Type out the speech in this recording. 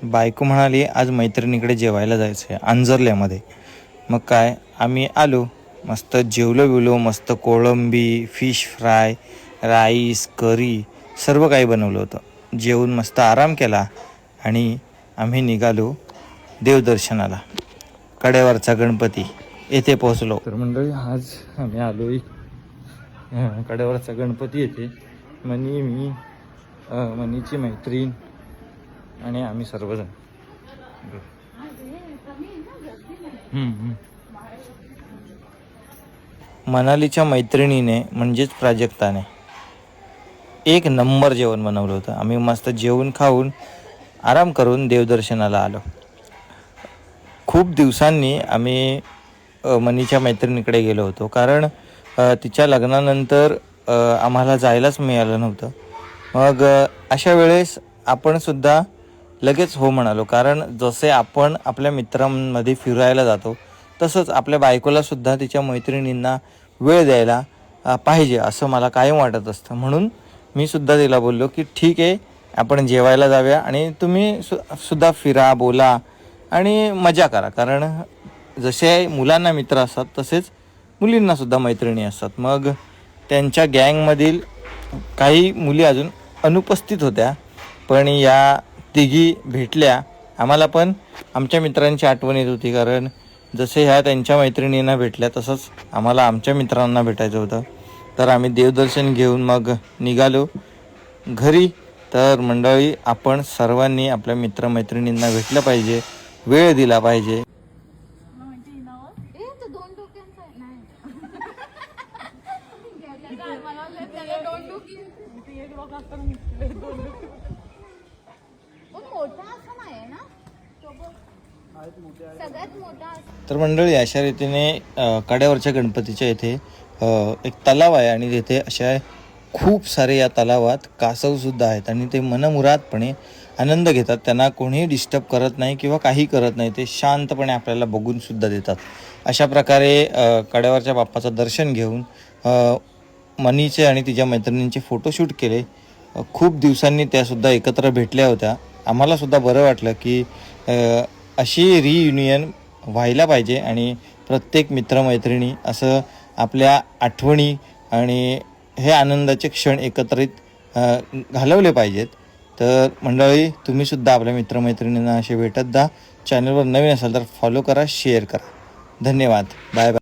बायको म्हणाली आज मैत्रिणीकडे जेवायला जायचं आहे अंजरल्यामध्ये. मग काय आम्ही आलो, मस्त जेवलो मस्त कोळंबी, फिश फ्राय, राईस, करी सर्व काही बनवलं होतं. जेवून मस्त आराम केला आणि आम्ही निघालो देवदर्शनाला. कड्यावरचा गणपती येथे पोहोचलो. तर मंडळी आज आम्ही आलो कड्यावरचा गणपती येथे. मी मनीची मैत्रीण आणि आम्ही सर्वजण. मनालीच्या मैत्रिणीने म्हणजेच प्राजक्ताने एक नंबर जेवण बनवलं होतं. आम्ही मस्त जेवून खाऊन आराम करून देवदर्शनाला आलो. खूप दिवसांनी आम्ही मनीच्या मैत्रिणीकडे गेलो होतो, कारण तिच्या लग्नानंतर आम्हाला जायलाच मिळालं नव्हतं. मग अशा वेळेस आपणसुद्धा लगेच हो म्हणालो, कारण जसे आपण आपल्या मित्रांमध्ये फिरायला जातो तसंच आपल्या बायकोलासुद्धा तिच्या मैत्रिणींना वेळ द्यायला पाहिजे असं मला कायम वाटत असतं. म्हणून मी सुद्धा तिला बोललो की ठीक आहे, आपण जेवायला जाऊया आणि तुम्ही सुद्धा फिरा, बोला आणि मजा करा. कारण जसे मुलांना मित्र असतात तसेच मुलींनासुद्धा मैत्रिणी असतात. मग त्यांच्या गँगमधील काही मुली अजून अनुपस्थित होत्या, पण या तिघी भेटल्या. आम्हाला पण आमच्या मित्रांची आठवण येत होती, कारण जसे ह्या त्यांच्या मैत्रिणींना भेटल्या तसंच आम्हाला आमच्या मित्रांना भेटायचं होतं. तर आम्ही देवदर्शन घेऊन मग निघालो घरी. तर मंडळी, आपण सर्वांनी आपल्या मित्रमैत्रिणींना भेटलं पाहिजे, वेळ दिला पाहिजे. तर मंडळी, अशा रीतीने कड्यावरच्या गणपतीच्या इथे एक तलाव आहे आणि तिथे अशा खूप सारे या तलावात कासवसुद्धा आहेत आणि ते मनमुरादपणे आनंद घेतात. त्यांना कोणीही डिस्टर्ब करत नाही किंवा काही करत नाही, ते शांतपणे आपल्याला बघूनसुद्धा देतात. अशा प्रकारे कड्यावरच्या बाप्पाचं दर्शन घेऊन मनीचे आणि तिच्या मैत्रिणींचे फोटोशूट केले. खूप दिवसांनी त्यासुद्धा एकत्र भेटल्या होत्या. आम्हालासुद्धा बरं वाटलं की अशी रियुनियन व्हायला पाहिजे आणि प्रत्येक मित्रमैत्रिणी असं आपल्या आठवणी आणि हे आनंदाचे क्षण एकत्रित घालवले पाहिजेत. तर मंडळी, तुम्हीसुद्धा आपल्या मित्रमैत्रिणींना असे भेटत जा. चॅनलवर नवीन असाल तर फॉलो करा, शेअर करा. धन्यवाद. Bye bye.